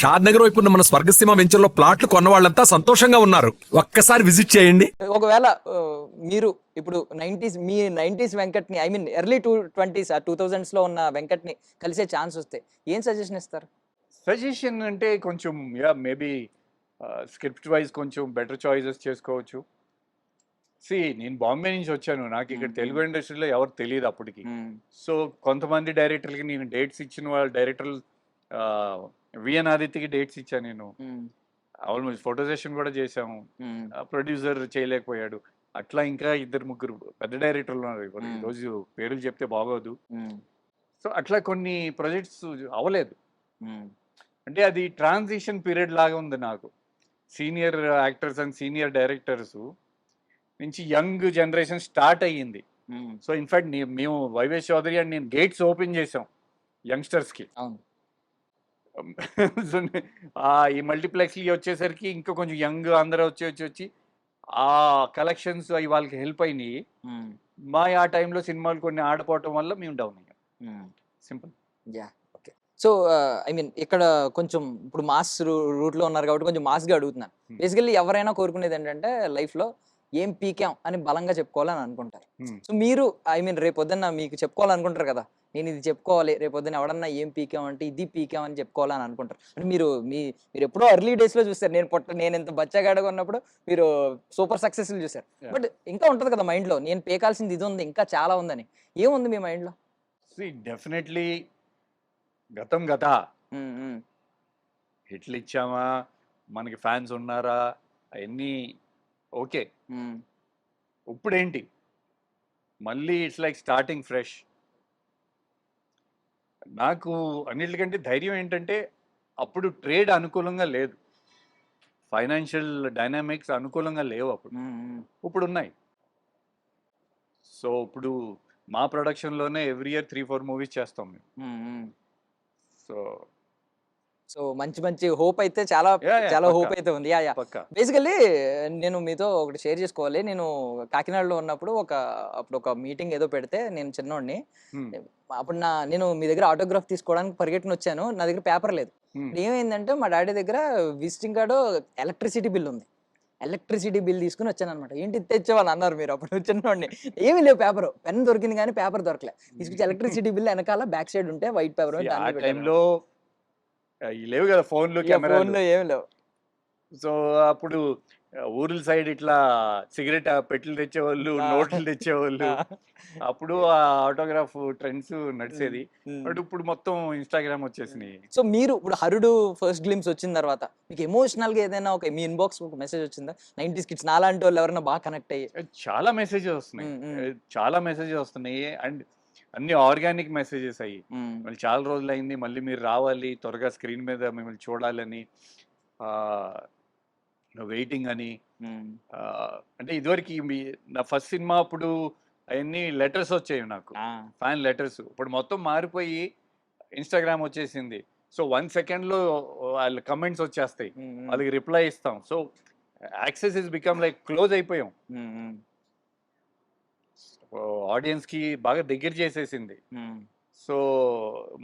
షాద్ నగర్ వైపు ఉన్న మన స్వర్గసీమ వెంచర్లో ప్లాట్లు కొన్న వాళ్ళంతా సంతోషంగా ఉన్నారు. ఒక్కసారి విజిట్ చేయండి. ఒకవేళ మీరు ఇప్పుడు 90s మీ 90s వెంకట్ని I mean early 20s 2000s లో ఉన్న వెంకట్ని కలిసే ఛాన్స్ వస్తే ఏం సజెషన్ ఇస్తారు? సజెషన్ అంటే కొంచెం మేబీ స్క్రిప్ట్ వైజ్ కొంచెం బెటర్ చాయిసెస్ చేసుకోవచ్చు. నేను బాంబే నుంచి వచ్చాను, నాకు ఇక్కడ తెలుగు ఇండస్ట్రీలో ఎవరు తెలియదు అప్పటికి. సో కొంతమంది డైరెక్టర్లకి నేను డేట్స్ ఇచ్చిన వాళ్ళ డైరెక్టర్లు విఎన్ ఆదిత్యకి డేట్స్ ఇచ్చాను నేను. ఆల్మోస్ట్ ఫోటో సెషన్ కూడా చేసాము. ప్రొడ్యూసర్ చేయలేకపోయాడు. అట్లా ఇంకా ఇద్దరు ముగ్గురు పెద్ద డైరెక్టర్లు ఉన్నారు. ఈరోజు పేర్లు చెప్తే బాగోదు. సో అట్లా కొన్ని ప్రాజెక్ట్స్ అవ్వలేదు. అంటే అది ట్రాన్సిషన్ పీరియడ్ లాగా ఉంది నాకు. Senior actors and senior directors నుంచి యంగ్ జనరేషన్ స్టార్ట్ అయ్యింది. సో ఇన్ఫాక్ట్ మేము వైవేష్ చౌదరి అండ్ నేను గేట్స్ ఓపెన్ చేసాం యంగ్స్టర్స్కి. ఈ మల్టీప్లెక్స్ వచ్చేసరికి ఇంకా కొంచెం యంగ్ అందరూ వచ్చి ఆ కలెక్షన్స్ అవి వాళ్ళకి హెల్ప్ అయినాయి. ఆ టైంలో సినిమాలు కొన్ని ఆడపోవటం వల్ల మేము డౌన్ అయ్యాం. సింపుల్. సో ఐ మీన్ ఇక్కడ కొంచెం ఇప్పుడు మాస్ రూట్ లో ఉన్నారు కాబట్టి కొంచెం మాస్ గా అడుగుతున్నాను. బేసికల్లీ ఎవరైనా కోరుకునేది ఏంటంటే లైఫ్ లో ఏం పీకాం అని బలంగా చెప్పుకోవాలని అనుకుంటారు. సో మీరు ఐ మీన్ రేపొద్దున్న మీకు చెప్పుకోవాలనుకుంటారు కదా, నేను ఇది చెప్పుకోవాలి, రేపొద్దున ఎవడన్నా ఏం పీకాం అంటే ఇది పీకాం అని చెప్పుకోవాలని అనుకుంటారు. అంటే మీరు ఎప్పుడో ఎర్లీ డేస్ లో చూస్తారు, నేను ఇంత బచ్చగాడగా ఉన్నప్పుడు మీరు సూపర్ సక్సెస్ఫుల్ చూసారు. బట్ ఇంకా ఉంటది కదా మైండ్ లో, నేను పీకాల్సింది ఇది ఉంది, ఇంకా చాలా ఉందని. ఏముంది మీ మైండ్ లో? డెఫినెట్లీ గతం గత హిట్లు ఇచ్చామా, మనకి ఫ్యాన్స్ ఉన్నారా, అవన్నీ ఓకే. ఇప్పుడేంటి మళ్ళీ ఇట్స్ లైక్ స్టార్టింగ్ ఫ్రెష్. నాకు అన్నిటికంటే ధైర్యం ఏంటంటే అప్పుడు ట్రేడ్ అనుకూలంగా లేదు, ఫైనాన్షియల్ డైనామిక్స్ అనుకూలంగా లేవు అప్పుడు. ఇప్పుడు ఉన్నాయి. సో ఇప్పుడు మా ప్రొడక్షన్లోనే ఎవ్రీ ఇయర్ 3-4 మూవీస్ చేస్తాం మేము. సో మంచి హోప్ అయితే చాలా హోప్ అయితే ఉంది. బేసికల్లీ నేను మీతో ఒకటి షేర్ చేసుకోవాలి. నేను కాకినాడలో ఉన్నప్పుడు అప్పుడు ఒక మీటింగ్ ఏదో పెడితే, నేను చిన్నోడిని, అప్పుడు నేను మీ దగ్గర ఆటోగ్రాఫ్ తీసుకోవడానికి పరిగెట్టుని వచ్చాను. నా దగ్గర పేపర్ లేదు. ఏమైందంటే మా డాడీ దగ్గర విజిటింగ్ కార్డు ఎలక్ట్రిసిటీ బిల్ ఉంది. ఎలక్ట్రిసిటీ బిల్ తీసుకుని వచ్చాను అనమాట. ఏంటి తెచ్చేవాళ్ళు అన్నారు మీరు, అప్పుడు చిన్నోడిని. ఏమీ లేవు, పేపర్ పెన్ దొరికింది కానీ పేపర్ దొరకలే. తీసుకొచ్చి ఎలక్ట్రిసిటీ బిల్ వెనకాల బ్యాక్ సైడ్ ఉంటే వైట్ పేపర్ లేవు కదా ఫోన్లు, ఫోన్లో ఏమి లేవు. సో అప్పుడు ఊర్ల సైడ్ ఇట్లా సిగరెట్ పెట్టెలు తెచ్చేవాళ్ళు, నోట్లు తెచ్చేవాళ్ళు. అప్పుడు ఆ ఆటోగ్రాఫ్ ట్రెండ్స్ నడిచేది. బట్ ఇప్పుడు మొత్తం ఇన్స్టాగ్రామ్ వచ్చేసినాయి. సో మీరు ఇప్పుడు హరుడు ఫస్ట్ గ్లిమ్స్ వచ్చిన తర్వాత మీకు ఎమోషనల్ గా ఏదైనా మీ ఇన్బాక్స్ ఒక మెసేజ్ వచ్చిందా? 90s కిడ్స్ నాలాంటి వాళ్ళు ఎవరైనా బాగా కనెక్ట్ అయ్యి? చాలా మెసేజెస్ వస్తున్నాయి. అండ్ అన్ని ఆర్గానిక్ మెసేజెస్ అయ్యి, మళ్ళీ చాలా రోజులు అయింది, మళ్ళీ మీరు రావాలి, త్వరగా స్క్రీన్ మీద మిమ్మల్ని చూడాలని, వెయిటింగ్ అని. అంటే ఇదివరకు నా ఫస్ట్ సినిమా అప్పుడు అవన్నీ లెటర్స్ వచ్చాయి నాకు, ఫ్యాన్ లెటర్స్. ఇప్పుడు మొత్తం మారిపోయి ఇన్స్టాగ్రామ్ వచ్చేసింది. సో 1 సెకండ్లో వాళ్ళ కమెంట్స్ వచ్చేస్తాయి, వాళ్ళకి రిప్లై ఇస్తాం. So access is become like close అయిపోయాం. ఆడియన్స్ కి బాగా దగ్గర చేసేసింది. సో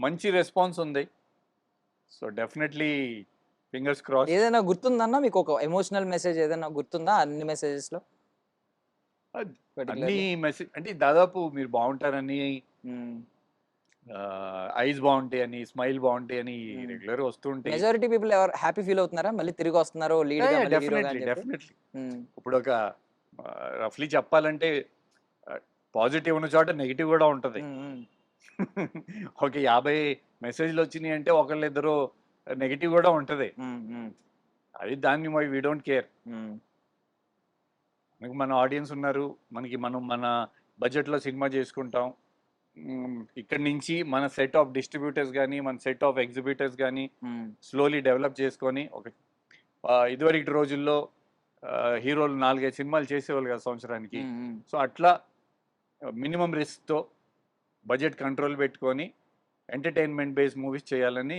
మంచి రెస్పాన్స్ ఉంది. So definitely fingers cross. ఏదైనా గుర్తుందన్నా మీకు ఒక ఎమోషనల్ మెసేజ్ ఏదైనా గుర్తుందా అన్ని మెసేజెస్ లో? అన్ని మెసేజ్ అంటే దాదాపు మీరు బాగుంటారని, ఐస్ బాగుంటాయి అని, స్మైల్ బాగుంటాయి అని రెగ్యులర్ వస్తుంటాయి. మెజారిటీ పీపుల్ ఎవరు హ్యాపీ ఫీల్ అవుతున్నారా మళ్ళీ తిరిగి వస్తున్నారు లీడ్ గా? డెఫినెట్లీ. ఇప్పుడు ఒక రఫ్లీ చెప్పాలంటే పాజిటివ్ ఉన్న చోట నెగిటివ్ కూడా ఉంటది. ఒక 50 మెసేజ్లు వచ్చినాయి అంటే ఒకళ్ళిద్దరు నెగిటివ్ కూడా ఉంటది. అది దాన్ని వీ డోంట్ కేర్. మనకి మన ఆడియన్స్ ఉన్నారు, మనం మన బడ్జెట్లో సినిమా చేసుకుంటాం. ఇక్కడి నుంచి మన సెట్ ఆఫ్ డిస్ట్రిబ్యూటర్స్ కానీ, మన సెట్ ఆఫ్ ఎగ్జిబిటర్స్ కానీ స్లోలీ డెవలప్ చేసుకొని, ఇదివరకు రోజుల్లో హీరోలు 4-5 సినిమాలు చేసేవాళ్ళు కదా సంవత్సరానికి. సో అట్లా మినిమం రిస్క్తో బడ్జెట్ కంట్రోల్ పెట్టుకొని ఎంటర్టైన్మెంట్ బేస్డ్ మూవీస్ చేయాలని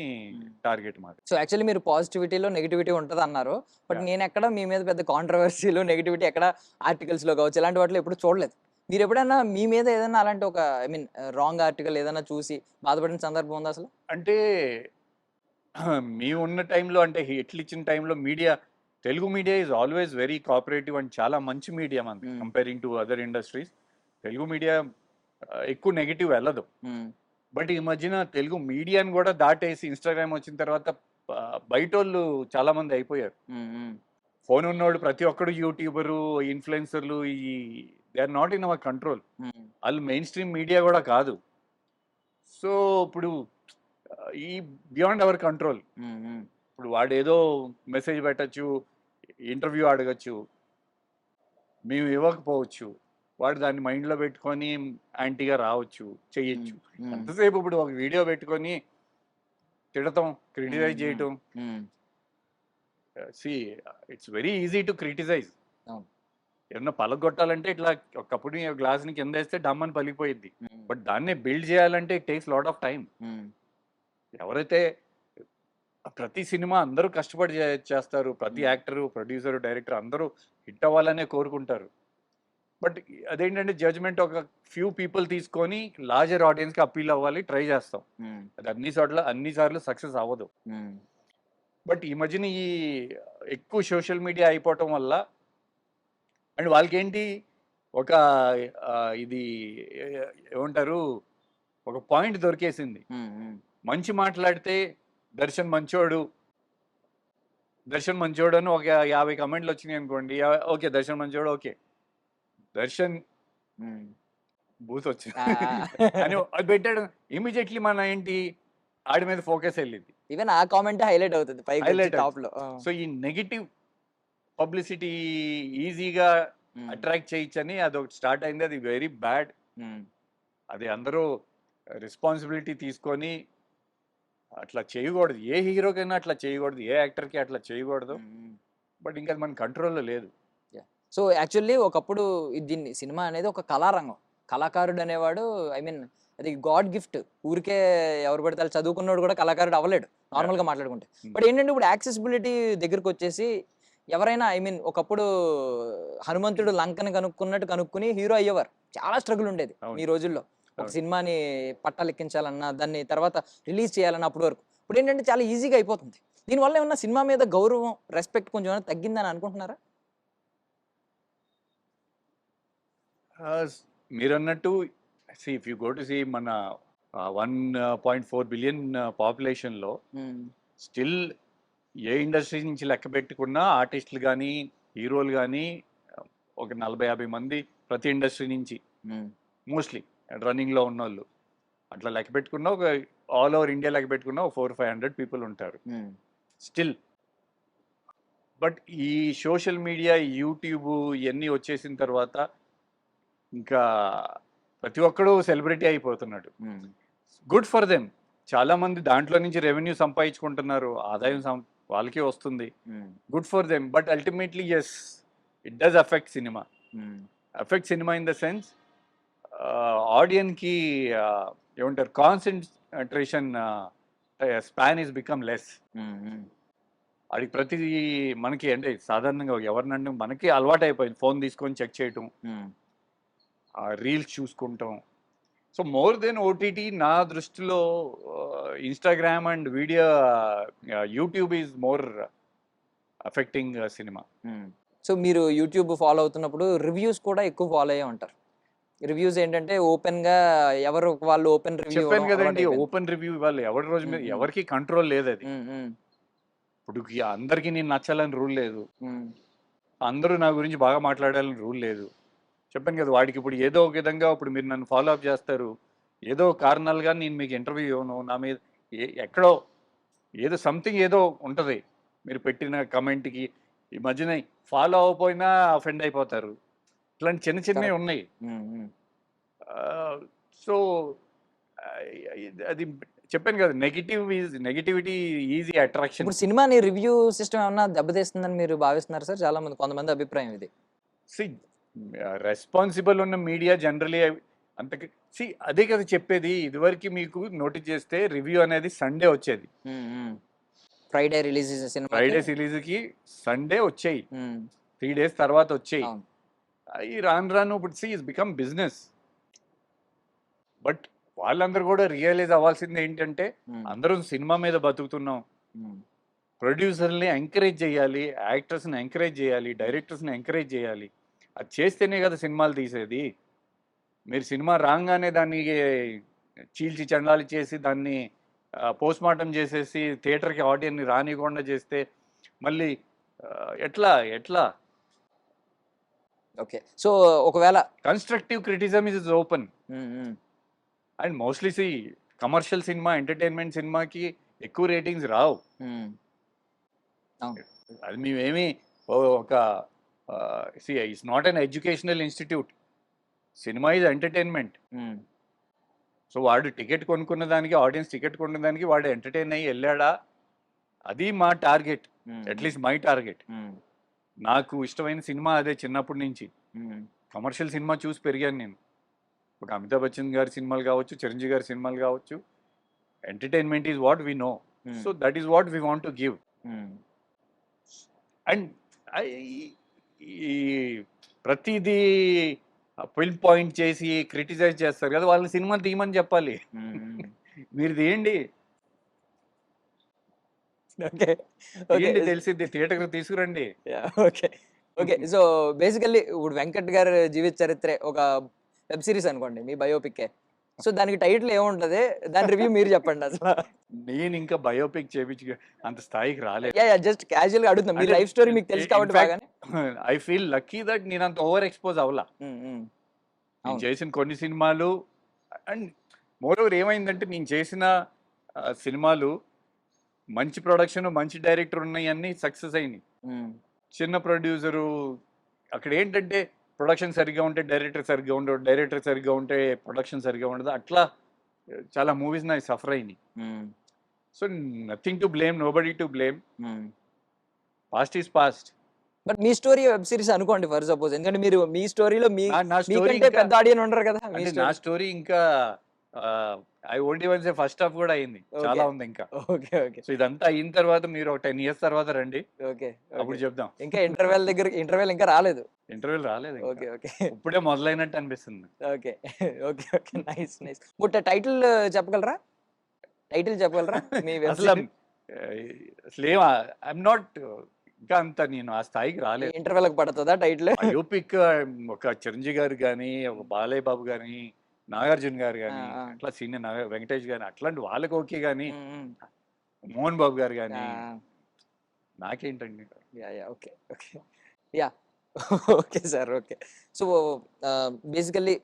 టార్గెట్ మాది. సో యాక్చువల్లీ మీరు పాజిటివిటీలో నెగిటివిటీ ఉంటుంది అన్నారు. బట్ నేను ఎక్కడ మీ మీద పెద్ద కాంట్రవర్సీలు నెగిటివిటీ ఎక్కడ ఆర్టికల్స్లో కావచ్చు ఇలాంటి వాటిలో ఎప్పుడు చూడలేదు. మీరు ఎప్పుడైనా మీ మీద ఏదైనా అలాంటి ఒక రాంగ్ ఆర్టికల్ ఏదైనా చూసి బాధపడిన సందర్భం ఉందా అసలు? అంటే మేము ఉన్న టైంలో అంటే హిట్లు ఇచ్చిన టైంలో media, Telugu media is always very cooperative and చాలా మంచి మీడియా మనకి Hmm. Comparing to other industries. Telugu media ఎక్కువ నెగిటివ్ వెళ్ళదు. బట్ ఈ మధ్యన తెలుగు మీడియాని కూడా దాటేసి ఇన్స్టాగ్రామ్ వచ్చిన తర్వాత బయటోళ్ళు చాలా మంది అయిపోయారు. ఫోన్ ఉన్నోళ్ళు ప్రతి ఒక్కడు యూట్యూబరు, ఇన్ఫ్లుయెన్సర్లు, ఈ they are not in our control. వాళ్ళు మెయిన్ స్ట్రీమ్ మీడియా కూడా కాదు. సో ఇప్పుడు ఈ బియాండ్ అవర్ కంట్రోల్. ఇప్పుడు వాడు ఏదో మెసేజ్ పెట్టచ్చు, ఇంటర్వ్యూ అడగచ్చు, మేము ఇవ్వకపోవచ్చు, వాడు దాన్ని మైండ్లో పెట్టుకొని యాంటీగా రావచ్చు, చెయ్యొచ్చు. ఎంతసేపు ఇప్పుడు ఒక వీడియో పెట్టుకొని తిడతాం, క్రిటిసైజ్ చేయటం. See it's very easy to criticise. అవును. ఏమన్నా పలగొట్టాలంటే ఇట్లా ఒకప్పుడు గ్లాస్ని కింద వేస్తే డమ్మని పలిగిపోయింది. బట్ దాన్నే బిల్డ్ చేయాలంటే it takes lot of time. ఎవరైతే ప్రతి సినిమా అందరూ కష్టపడి చేస్తారు, ప్రతి యాక్టరు, ప్రొడ్యూసరు, డైరెక్టర్ అందరూ హిట్ అవ్వాలనే కోరుకుంటారు. బట్ అదేంటంటే జడ్జ్మెంట్ ఒక ఫ్యూ పీపుల్ తీసుకొని లార్జర్ ఆడియన్స్కి అప్పీల్ అవ్వాలి ట్రై చేస్తాం. అది అన్నిసార్లు సక్సెస్ అవ్వదు. బట్ ఈ మధ్యన ఈ ఎక్కువ సోషల్ మీడియా అయిపోవటం వల్ల అండ్ వాళ్ళకి ఏంటి ఒక ఇది ఏమంటారు, ఒక పాయింట్ దొరికేసింది. మంచి మాట్లాడితే దర్శన్ మంచోడు అని ఒక 50 కమెంట్లు వచ్చినాయి అనుకోండి, ఓకే దర్శన్ మంచోడు, ఓకే దర్శన్ బూత్ వచ్చింది అని అది పెట్టాడు, ఇమీడియట్లీ మన ఏంటి ఆడి మీద ఫోకస్ వెళ్ళింది. ఈవెన్ ఆ కామెంట్ హైలైట్ అవుతుంది Highlight టాప్ లో. సో ఈ నెగిటివ్ పబ్లిసిటీ ఈజీగా అట్రాక్ట్ చేయొచ్చని అది ఒకటి స్టార్ట్ అయింది. అది వెరీ బ్యాడ్. అది అందరూ రెస్పాన్సిబిలిటీ తీసుకొని అట్లా చేయకూడదు. ఏ హీరోకైనా అట్లా చేయకూడదు, ఏ యాక్టర్కి అట్లా చేయకూడదు. బట్ ఇంకా అది మన కంట్రోల్లో లేదు. సో యాక్చువల్లీ ఒకప్పుడు దీన్ని సినిమా అనేది ఒక కళారంగం. కళాకారుడు అనేవాడు అది గాడ్ గిఫ్ట్. ఊరికే ఎవరు పడితే వాళ్ళు చదువుకున్నాడు కూడా కళాకారుడు అవ్వలేడు నార్మల్గా మాట్లాడుకుంటే. బట్ ఏంటంటే ఇప్పుడు యాక్సెసిబిలిటీ దగ్గరకు వచ్చేసి ఎవరైనా ఒకప్పుడు హనుమంతుడు లంకని కనుక్కుని హీరో అయ్యేవారు. చాలా స్ట్రగుల్ ఉండేది ఈ రోజుల్లో. ఒక సినిమాని పట్టాలెక్కించాలన్నా, దాన్ని తర్వాత రిలీజ్ చేయాలన్నా అప్పటి వరకు. ఇప్పుడు ఏంటంటే చాలా ఈజీగా అయిపోతుంది. దీనివల్ల ఏమన్నా సినిమా మీద గౌరవం, రెస్పెక్ట్ కొంచెం ఏమైనా తగ్గిందని అనుకుంటున్నారా? మీరు అన్నట్టు if you go to see మన 1.4 బిలియన్ పాపులేషన్లో స్టిల్ ఏ ఇండస్ట్రీ నుంచి లెక్క పెట్టుకున్నా ఆర్టిస్టులు కానీ హీరోలు కానీ ఒక 40-50 మంది ప్రతి ఇండస్ట్రీ నుంచి మోస్ట్లీ రన్నింగ్లో ఉన్న వాళ్ళు అట్లా లెక్క పెట్టుకున్నా ఒక ఆల్ ఓవర్ ఇండియా లెక్క పెట్టుకున్నా 400-500 పీపుల్ ఉంటారు స్టిల్. బట్ ఈ సోషల్ మీడియా, యూట్యూబ్ ఇవన్నీ వచ్చేసిన తర్వాత ఇంకా ప్రతి ఒక్కడు సెలబ్రిటీ అయిపోతున్నాడు. Good for them. చాలా మంది దాంట్లో నుంచి రెవెన్యూ సంపాదించుకుంటున్నారు, ఆదాయం వాళ్ళకి వస్తుంది. Good for them. But ultimately yes, it does affect cinema. Affect cinema in the sense ఆడియన్కి ఏమంటారు, concentration span is become less. అది ప్రతి మనకి అంటే సాధారణంగా ఎవరినంటే మనకి అలవాటు అయిపోయింది ఫోన్ తీసుకొని చెక్ చేయటం, రీల్స్ చూసుకుంటాం. సో మోర్ దెన్ ఓటీటీ నా దృష్టిలో Instagram and YouTube is more affecting cinema. So మీరు యూట్యూబ్ ఫాలో అవుతున్నప్పుడు రివ్యూస్ కూడా ఎక్కువ ఫాలో అయ్యే ఉంటారు. రివ్యూస్ ఏంటంటే ఓపెన్ గా ఎవరు వాళ్ళు ఓపెన్ రివ్యూ చెప్పాను కదండి, ఓపెన్ రివ్యూ ఇవ్వాలి. ఎవరి రోజు మీద ఎవరికి కంట్రోల్ లేదు. అది ఇప్పుడు అందరికీ నేను నచ్చాలని రూల్ లేదు, అందరూ నా గురించి బాగా మాట్లాడాలని రూల్ లేదు. చెప్పాను కదా, వాడికి ఇప్పుడు ఏదో ఒక విధంగా ఇప్పుడు మీరు నన్ను ఫాలో అప్ చేస్తారు, ఏదో కారణాలుగా నేను మీకు ఇంటర్వ్యూ ఇవ్వను, నా మీద ఎక్కడో ఏదో సంథింగ్ ఏదో ఉంటుంది మీరు పెట్టిన కమెంట్కి. ఈ మధ్యన ఫాలో అవ్వకపోయినా అఫెండ్ అయిపోతారు. ఇట్లాంటి చిన్నవి ఉన్నాయి. సో అది చెప్పాను కదా, నెగిటివిటీ ఈజీ అట్రాక్షన్. ఇప్పుడు సినిమాని రివ్యూ సిస్టమ్ ఏమన్నా దెబ్బతీస్తుందని మీరు భావిస్తున్నారు సార్? చాలా మంది కొంతమంది అభిప్రాయం ఇది. రెస్పాన్సిబుల్ ఉన్న మీడియా జనరలీ అంతకి అదే కదా చెప్పేది. ఇదివరకు మీకు నోటీస్ చేస్తే రివ్యూ అనేది సండే వచ్చేది. ఫ్రైడే రిలీజ్కి సండే వచ్చాయి, 3 days తర్వాత వచ్చాయి. ఈ రాను ఇప్పుడు ఇస్ బికమ్ బిజినెస్. బట్ వాళ్ళందరూ కూడా రియలైజ్ అవ్వాల్సింది ఏంటంటే అందరూ సినిమా మీద బతుకుతున్నాం, ప్రొడ్యూసర్ని ఎంకరేజ్ చేయాలి, యాక్టర్స్ని ఎంకరేజ్ చేయాలి, డైరెక్టర్స్ని ఎంకరేజ్ చేయాలి. అది చేస్తేనే కదా సినిమాలు తీసేది. మీరు సినిమా రాగానే దాన్ని చీల్చి చెండాలి చేసి దాన్ని పోస్ట్ మార్టం చేసేసి థియేటర్కి ఆడియన్ని రానివ్వకుండా చేస్తే మళ్ళీ ఎట్లా ఎట్లా ఓకే. సో ఒకవేళ constructive criticism is open and mostly commercial cinema entertainment సినిమాకి ఎక్కువ రేటింగ్స్ రావు. అవును. అది మేమేమి ఒక it's not an educational institute. Cinema is entertainment. So వాడు టికెట్ కొనుక్కున్న దానికి, ఆడియన్స్ టికెట్ కొనుక్కున్న దానికి వాడు ఎంటర్టైన్ అయ్యి వెళ్ళాడా, అది మా టార్గెట్. At least my target. నాకు ఇష్టమైన సినిమా అదే చిన్నప్పటి నుంచి. కమర్షియల్ సినిమా చూసి పెరిగాను నేను. ఒక అమితాబ్ బచ్చన్ గారి సినిమాలు కావచ్చు, చిరంజీవి గారి సినిమాలు కావచ్చు. Entertainment is what we know. So that is what we want to give. And ఈ ప్రతిదీ ఫిల్మ్ పాయింట్ చేసి క్రిటిసైజ్ చేస్తారు కదా, వాళ్ళని సినిమా తీయమని చెప్పాలి. మీరు తీయండి, తీయండి, తెలిసింది, థియేటర్కి తీసుకురండి. ఓకే. ఓకే. సో బేసికల్లీ ఇప్పుడు వెంకట్ గారి జీవిత చరిత్రే ఒక వెబ్ సిరీస్ అనుకోండి, మీ బయోపిక్. సో దానికి టైటిల్ ఏముంటది, దాని రివ్యూ మీరు చెప్పండి అసలు. నేను ఇంకా బయోపిక్ చేపించి అంత స్థాయికి రాలేదు. జస్ట్ క్యాజువల్ గా అడుగుతున్నా, మీ లైఫ్ స్టోరీ మీకు తెలుసు కాబట్టి బాగానే. ఐ ఫీల్ లక్కీ దట్ నేను అంత ఓవర్ ఎక్స్పోజ్ అవ్వలా. నేను చేసిన కొన్ని సినిమాలు అండ్ మోర్ ఓవర్ ఏమైందంటే, నేను చేసిన సినిమాలు మంచి ప్రొడక్షన్, మంచి డైరెక్టర్ ఉన్నాయన్నీ సక్సెస్ అయినాయి. చిన్న ప్రొడ్యూసరు అక్కడ ఏంటంటే ప్రొడక్షన్ సరిగ్గా ఉంటే డైరెక్టర్ సరిగ్గా ఉండదు, డైరెక్టర్ సరిగ్గా ఉంటే ప్రొడక్షన్ సరిగ్గా ఉండదు. అట్లా చాలా మూవీస్ నాకు సఫర్ అయినాయి. So nothing to blame, nobody to blame. Past is past. But me story web series అనుకోండి ఫర్ సపోజ్, ఎందుకంటే మీరు మీ స్టోరీలో నా స్టోరీ పెద్ద ఆడియన్ ఉండరు కదా. నా స్టోరీ ఇంకా I won't even say first half కూడా అయింది, చాలా ఉంది ఇంకా. ఓకే. ఓకే. సో ఇదంతా అయిన తర్వాత మీరు ఒక 10 years తర్వాత రండి, ఓకే. అప్పుడు చెప్దాం. ఇంకా ఇంటర్వెల్ ఇంకా రాలేదు. ఇంటర్వ్యూలు రాలేదు, ఓకే. ఓకే. ఇప్పుడే మొదలైనట్టు అనిపిస్తుంది. Okay. Okay. Okay. Nice. Nice. But title చెప్పగలరా? మీ వెబ్ అసలు అసలు ఐఎమ్ నాట్, ఇంకా అంత నేను ఆ స్థాయికి రాలేదు. ఇంటర్వెల్ పడుతుందా టైటిల్? బయోపిక్ ఒక చిరంజీవి గారు కానీ, ఒక బాలయ్య బాబు కానీ, నాగార్జున గారు కానీ, అట్లా సీనియర్ వెంకటేష్ గాని, అట్లాంటి వాళ్ళకి ఓకే కానీ, మోహన్ బాబు గారు కానీ, నాకేంటండి. Okay. Okay. Yeah. Okay sir. Okay. So basically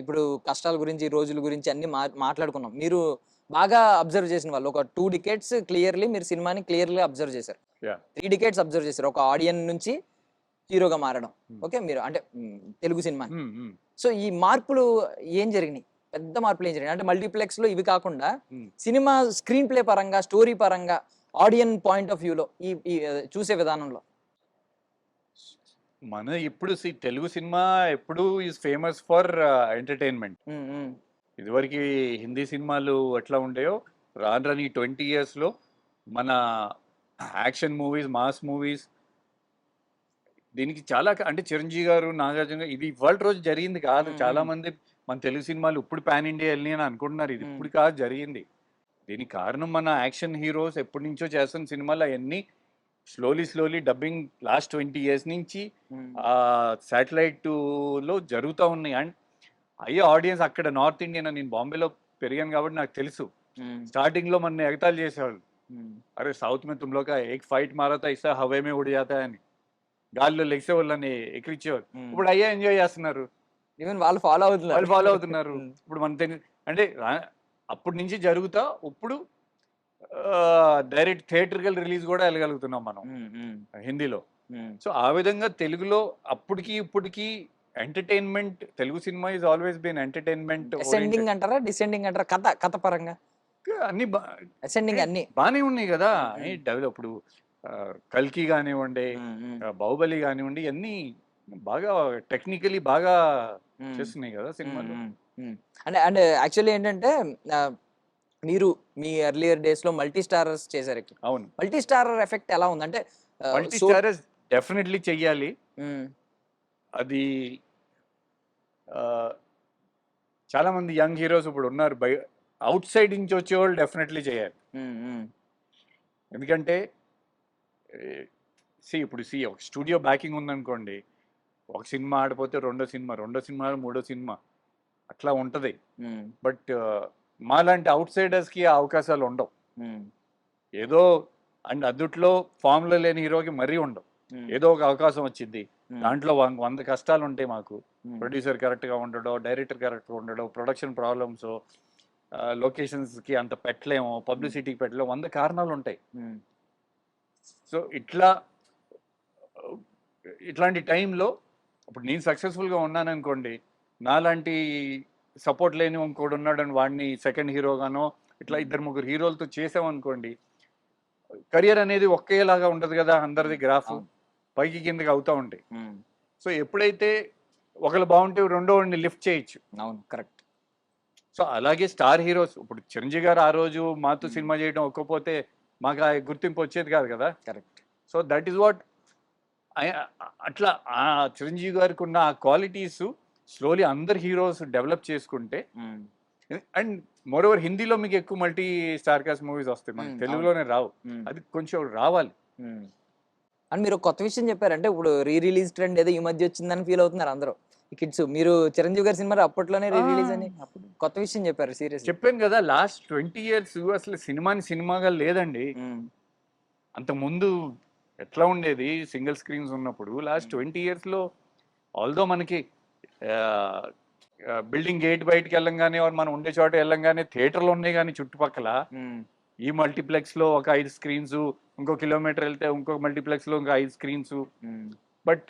ఇప్పుడు కష్టాల గురించి, రోజుల గురించి అన్ని మాట్లాడుకున్నాం. మీరు బాగా అబ్జర్వ్ చేసిన వాళ్ళు ఒక 2 decades క్లియర్లీ మీరు సినిమాని క్లియర్లీ అబ్జర్వ్ చేశారు. 3 decades అబ్జర్వ్ చేశారు ఒక ఆడియన్ నుంచి హీరోగా మారడం. ఓకే. మీరు అంటే తెలుగు సినిమా. సో ఈ మార్పులు ఏం జరిగినాయి, పెద్ద మార్పులు ఏం జరిగినాయి అంటే మల్టీప్లెక్స్ లో ఇవి కాకుండా సినిమా స్క్రీన్ ప్లే పరంగా, స్టోరీ పరంగా, ఆడియన్ పాయింట్ ఆఫ్ వ్యూలో ఈ చూసే విధానంలో? మన ఇప్పుడు తెలుగు సినిమా ఎప్పుడు ఈజ్ ఫేమస్ ఫర్ ఎంటర్టైన్మెంట్. ఇదివరకు హిందీ సినిమాలు ఎట్లా ఉండేయో రాని 20 years లో మన యాక్షన్ మూవీస్, మాస్ మూవీస్, దీనికి చాలా అంటే చిరంజీవి గారు, నాగార్జున గారు, ఇది ఇవాళ రోజు జరిగింది కాదు. చాలా మంది మన తెలుగు సినిమాలు ఇప్పుడు పాన్ ఇండియా వెళ్ళి అని అనుకుంటున్నారు, ఇది ఇప్పుడు కాదు జరిగింది. దీనికి కారణం మన యాక్షన్ హీరోస్ ఎప్పటి నుంచో చేస్తున్న సినిమాలు అవన్నీ స్లోలీ డబ్బింగ్ లాస్ట్ 20 years నుంచి శాటిలైట్ లో జరుగుతూ ఉన్నాయి. అండ్ అయ్యే ఆడియన్స్ అక్కడ నార్త్ ఇండియన్, నేను బాంబేలో పెరిగాను కాబట్టి నాకు తెలుసు. స్టార్టింగ్ లో మన ఎగతాళి చేసేవాళ్ళు, అరే సౌత్ మే తుమ్ లోగ్ ఏక్ ఫైట్ మారాతా ఇస్సా హవే మే ఉడి జాతా అని, గాల్లో లెగ్సే వాళ్ళని ఎక్కిరిచ్చేవారు. ఇప్పుడు అయ్యే ఎంజాయ్ చేస్తున్నారు, ఈవెన్ వాళ్ళు ఫాలో అవుతున్నారు. ఇప్పుడు మన అంటే అప్పటి నుంచి జరుగుతా ఇప్పుడు డైరెక్ట్ థియేటర్కల్ రిలీజ్ కూడా వెళ్ళగలుగుతున్నాం మనం హిందీలో. సో ఆ విధంగా తెలుగులో అప్పటికి ఇప్పటికి entertainment, Telugu cinema is always been entertainment. Ascending అంటారా, డిసెండింగ్ అంటారా? కథ పరంగా అన్ని అసెండింగ్ అన్ని బానే ఉన్నాయి కదా. డెవలప్ ఇప్పుడు కల్కి కానివ్వండి, బాహుబలి కానివ్వండి, అన్ని బాగా టెక్నికలీ బాగా చేస్తున్నాయి కదా సినిమాలు. అంటే యాక్చువల్లీ ఏంటంటే మీరు మీ ఎర్లియర్ డేస్ లో మల్టీ స్టారర్స్ చేశారు. అవును. మల్టీ స్టారర్ ఎఫెక్ట్ ఎలా ఉంది అంటే? మల్టీ స్టారర్స్ డెఫినెట్లీ చెయ్యాలి. అది చాలా మంది యంగ్ హీరోస్ ఇప్పుడు ఉన్నారు, అవుట్ సైడ్ నుంచి వచ్చేవాళ్ళు డెఫినెట్లీ చేయాలి. ఎందుకంటే ఇప్పుడు ఒక స్టూడియో బ్యాకింగ్ ఉందనుకోండి, ఒక సినిమా ఆడిపోతే రెండో సినిమా మూడో సినిమా అట్లా ఉంటుంది. బట్ మాలాంటి అవుట్ సైడర్స్కి ఆ అవకాశాలు ఉండవు. ఏదో అండ్ అందుట్లో ఫామ్లో లేని హీరోకి మరీ ఉండవు. ఏదో ఒక అవకాశం వచ్చింది, దాంట్లో 100 కష్టాలు ఉంటాయి మాకు. ప్రొడ్యూసర్ కరెక్ట్గా ఉండడం, డైరెక్టర్ కరెక్ట్గా ఉండడం, ప్రొడక్షన్ ప్రాబ్లమ్స్, లొకేషన్స్కి అంత పెట్టలేము, పబ్లిసిటీకి పెట్టలేము, 100 కారణాలు ఉంటాయి. సో ఇట్లాంటి టైంలో ఇప్పుడు నేను సక్సెస్ఫుల్గా ఉన్నాను అనుకోండి, నాలాంటి సపోర్ట్ లేని ఇంకోటి ఉన్నాడని వాడిని సెకండ్ హీరోగానో ఇట్లా 2-3 హీరోలతో చేసామనుకోండి, కెరియర్ అనేది ఒకేలాగా ఉండదు కదా, అందరిది గ్రాఫ్ పైకి కిందకి అవుతూ ఉంటాయి. సో ఎప్పుడైతే ఒకళ్ళు బాగుంటే రెండో వాడిని లిఫ్ట్ చేయొచ్చు. అవును, కరెక్ట్. సో అలాగే స్టార్ హీరోస్, ఇప్పుడు చిరంజీవి గారు ఆ రోజు మాతో సినిమా చేయడం ఒక్కపోతే మాకు ఆ గుర్తింపు వచ్చేది కాదు కదా. Correct. So that is what అట్లా ఆ చిరంజీవి గారికి ఉన్న ఆ క్వాలిటీస్ స్లోలీ అందరు హీరోస్ డెవలప్ చేసుకుంటే, అండ్ మోరోవర్ హిందీలో మీకు ఎక్కువ మల్టీ స్టార్ కాస్ట్ మూవీస్ వస్తాయి, మనకి తెలుగులోనే రావు. అది కొంచెం రావాలి. అండ్ మీరు కొత్త విషయం చెప్పారంటే, ఇప్పుడు రిలీజ్ ట్రెండ్ ఏదో ఈ మధ్య వచ్చిందని ఫీల్ అవుతున్నారు అందరూ ఈ కిడ్స్. మీరు చిరంజీవి గారి సినిమా అప్పట్లోనే రిలీజ్ అని కొత్త విషయం చెప్పారు. సీరియస్ చెప్పాను కదా, లాస్ట్ 20 years అసలు సినిమాగా లేదండి. అంత ముందు ఎట్లా ఉండేది, సింగిల్ స్క్రీన్స్ ఉన్నప్పుడు. లాస్ట్ 20 yearsలో ఆల్దో మనకి బిల్డింగ్ గేట్ బయటకు వెళ్ళంగానే మనం ఉండే చోట వెళ్ళంగానే థియేటర్లు ఉన్నాయి, కానీ చుట్టుపక్కల ఈ మల్టీప్లెక్స్లో ఒక 5 screens, ఇంకో కిలోమీటర్ వెళ్తే ఇంకొక మల్టీప్లెక్స్లో ఇంకో 5 screens. బట్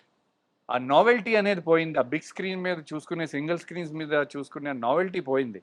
ఆ నావెల్టీ అనేది పోయింది. ఆ బిగ్ స్క్రీన్ మీద చూసుకునే, సింగిల్ స్క్రీన్స్ మీద చూసుకునే నావెల్టీ పోయింది.